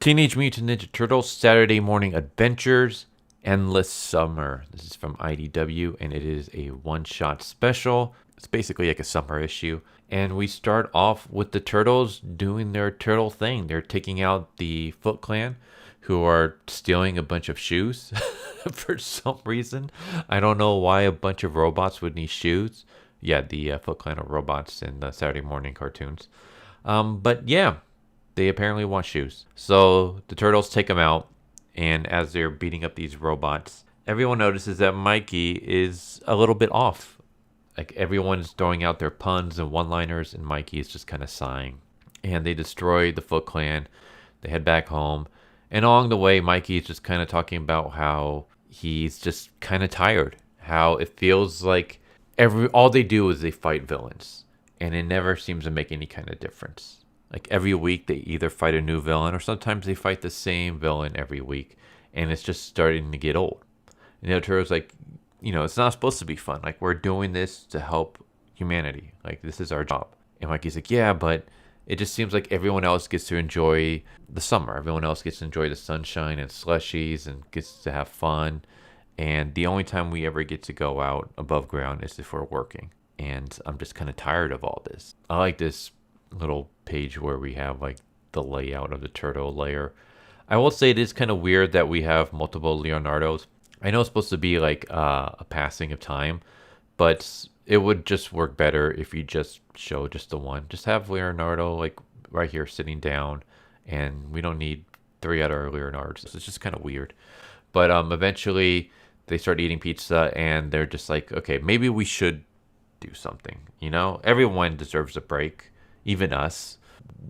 Teenage Mutant Ninja Turtles Saturday Morning Adventures Endless Summer. This is from IDW and it is a one-shot special. It's basically like a summer issue. And we start off with the turtles doing their turtle thing. They're taking out the Foot Clan who are stealing a bunch of shoes for some reason. I don't know why a bunch of robots would need shoes. Yeah, the Foot Clan are robots in the Saturday morning cartoons. But yeah, they apparently want shoes. So the turtles take them out, and as they're beating up these robots, everyone notices that Mikey is a little bit off. Like everyone's throwing out their puns and one-liners, and Mikey is just kind of sighing. And they destroy the Foot Clan. They head back home. And along the way, Mikey is just kind of talking about how he's just kind of tired. How it feels like all they do is they fight villains. And it never seems to make any kind of difference. Like every week they either fight a new villain or sometimes they fight the same villain every week. And it's just starting to get old. And the Turtle's like, it's not supposed to be fun. Like we're doing this to help humanity. Like this is our job. And Mikey's like, yeah, but it just seems like everyone else gets to enjoy the summer. Everyone else gets to enjoy the sunshine and slushies and gets to have fun. And the only time we ever get to go out above ground is if we're working. And I'm just kind of tired of all this. I like this little page where we have like the layout of the turtle layer. I will say it is kind of weird that we have multiple Leonardos. I know it's supposed to be like a passing of time, but it would just work better if you just show just the one. Just have Leonardo like right here sitting down, and we don't need three other Leonardos. It's just kind of weird. But eventually they start eating pizza, and they're just like, okay, maybe we should do something. Everyone deserves a break. Even us.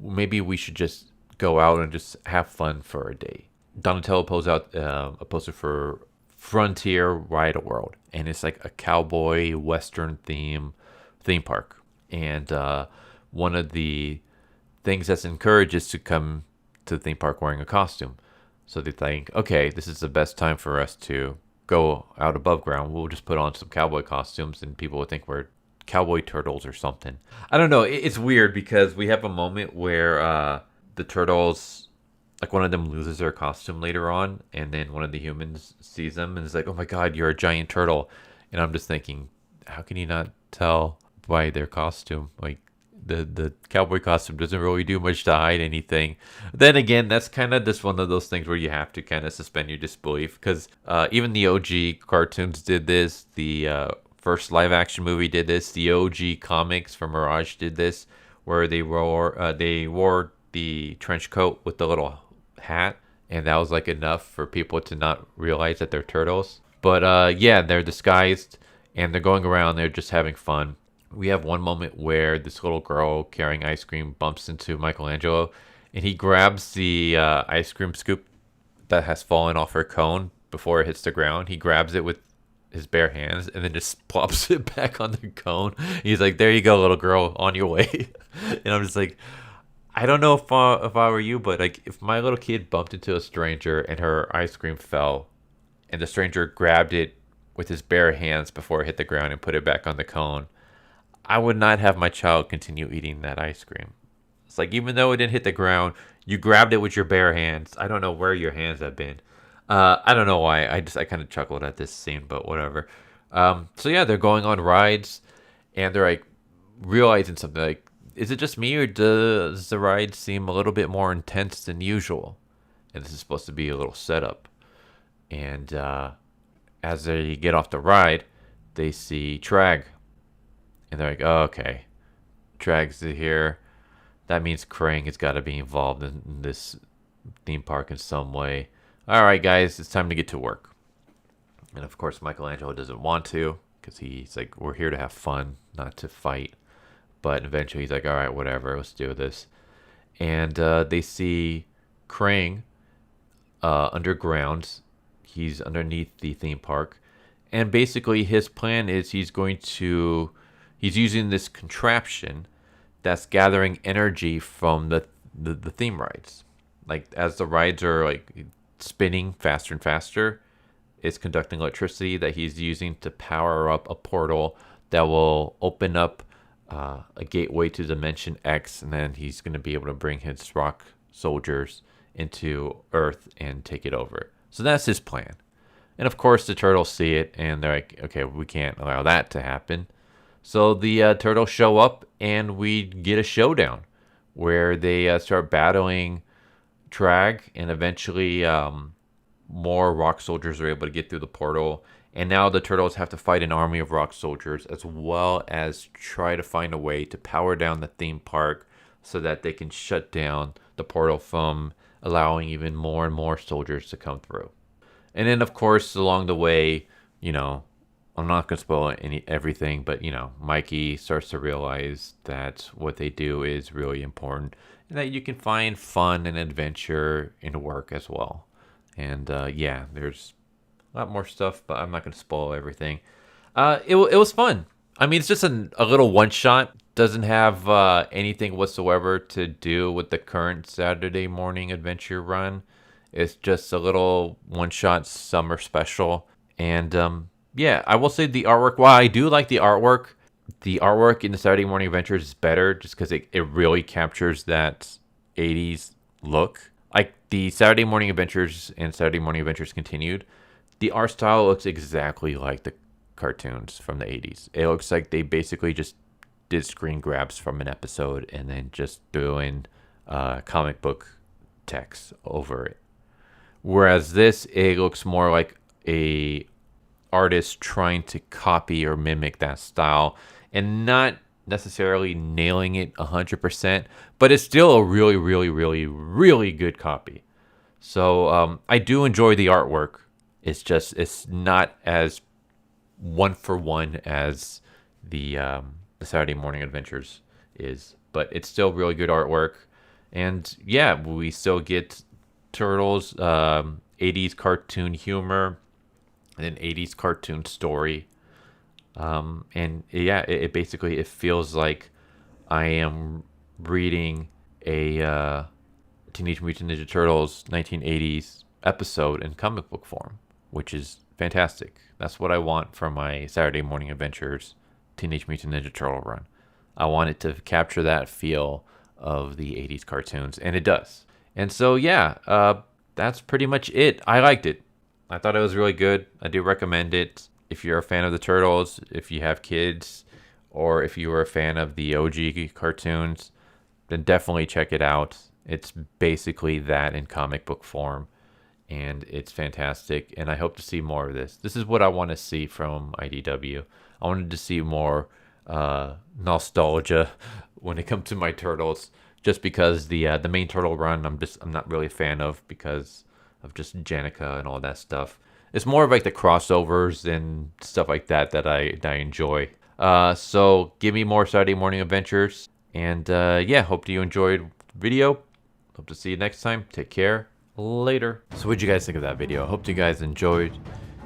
Maybe we should just go out and just have fun for a day. Donatello pulls out a poster for Frontier Ride a World. And it's like a cowboy western theme park. And one of the things that's encouraged is to come to the theme park wearing a costume. So they think, okay, this is the best time for us to go out above ground. We'll just put on some cowboy costumes and people will think we're cowboy turtles or something. I don't know. It's weird because we have a moment where the turtles, like one of them loses their costume later on, and then one of the humans sees them and is like, "Oh my God, you're a giant turtle!" And I'm just thinking, how can you not tell by their costume? Like the cowboy costume doesn't really do much to hide anything. Then again, that's kind of just one of those things where you have to kind of suspend your disbelief because even the OG cartoons did this. The first live action movie did this. The OG comics from Mirage did this, where they wore the trench coat with the little hat, and that was like enough for people to not realize that they're turtles. But yeah, they're disguised and they're going around. They're just having fun. We have one moment where this little girl carrying ice cream bumps into Michelangelo, and he grabs the ice cream scoop that has fallen off her cone before it hits the ground. He grabs it with his bare hands and then just plops it back on the cone. He's like, "There you go, little girl, on your way." And I'm just like, I don't know if I were you, but like if my little kid bumped into a stranger and her ice cream fell, and the stranger grabbed it with his bare hands before it hit the ground and put it back on the cone, I would not have my child continue eating that ice cream. It's like, even though it didn't hit the ground, you grabbed it with your bare hands. I don't know where your hands have been. I don't know why. I kind of chuckled at this scene, but whatever. So yeah, they're going on rides, and they're like realizing something. Like, is it just me, or does the ride seem a little bit more intense than usual? And this is supposed to be a little setup. And as they get off the ride, they see Trag, and they're like, "Oh, okay, Trag's here. That means Krang has got to be involved in this theme park in some way. All right, guys, it's time to get to work." And of course, Michelangelo doesn't want to because he's like, "We're here to have fun, not to fight." But eventually he's like, "All right, whatever, let's do this." And they see Krang underground. He's underneath the theme park. And basically his plan is he's using this contraption that's gathering energy from the theme rides. Like as the rides are like spinning faster and faster, it's conducting electricity that he's using to power up a portal that will open up a gateway to Dimension X, and then he's going to be able to bring his rock soldiers into Earth and take it over. So that's his plan. And of course, the turtles see it and they're like, okay, we can't allow that to happen. So the turtles show up and we get a showdown where they start battling Krang, and eventually more rock soldiers are able to get through the portal. And now the turtles have to fight an army of rock soldiers as well as try to find a way to power down the theme park so that they can shut down the portal from allowing even more and more soldiers to come through. And then, of course, along the way, I'm not going to spoil everything, but, Mikey starts to realize that what they do is really important and that you can find fun and adventure in work as well. And, there's a lot more stuff, but I'm not going to spoil everything. It was fun. I mean, it's just a little one-shot. Doesn't have anything whatsoever to do with the current Saturday morning adventure run. It's just a little one-shot summer special. And, I will say the artwork, while I do like the artwork in the Saturday Morning Adventures is better just because it really captures that 80s look. Like the Saturday Morning Adventures and Saturday Morning Adventures Continued, the art style looks exactly like the cartoons from the 80s. It looks like they basically just did screen grabs from an episode and then just threw in comic book text over it. Whereas this, it looks more like a artist trying to copy or mimic that style and not necessarily nailing it 100%, but it's still a really, really, really, really good copy. So I do enjoy the artwork. It's not as one for one as the Saturday Morning Adventures is, but it's still really good artwork. And we still get Turtles, 80s cartoon humor, and an 80s cartoon story. It basically, it feels like I am reading a Teenage Mutant Ninja Turtles 1980s episode in comic book form, which is fantastic. That's what I want from my Saturday Morning Adventures Teenage Mutant Ninja Turtle run. I want it to capture that feel of the 80s cartoons, and it does. And so, that's pretty much it. I liked it. I thought it was really good. I do recommend it. If you're a fan of the Turtles, if you have kids, or if you were a fan of the OG cartoons, then definitely check it out. It's basically that in comic book form, and it's fantastic, and I hope to see more of this. This is what I want to see from IDW. I wanted to see more nostalgia when it comes to my Turtles, just because the main Turtle run I'm not really a fan of because of just Janica and all that stuff. It's more of like the crossovers and stuff like that I enjoy. So give me more Saturday Morning Adventures. And hope you enjoyed the video. Hope to see you next time. Take care. Later. So what'd you guys think of that video? Hope you guys enjoyed.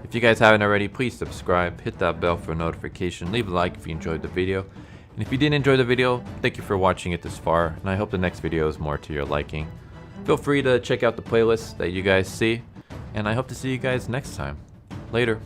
If you guys haven't already, please subscribe. Hit that bell for a notification. Leave a like if you enjoyed the video. And if you didn't enjoy the video, thank you for watching it this far. And I hope the next video is more to your liking. Feel free to check out the playlist that you guys see. And I hope to see you guys next time. Later.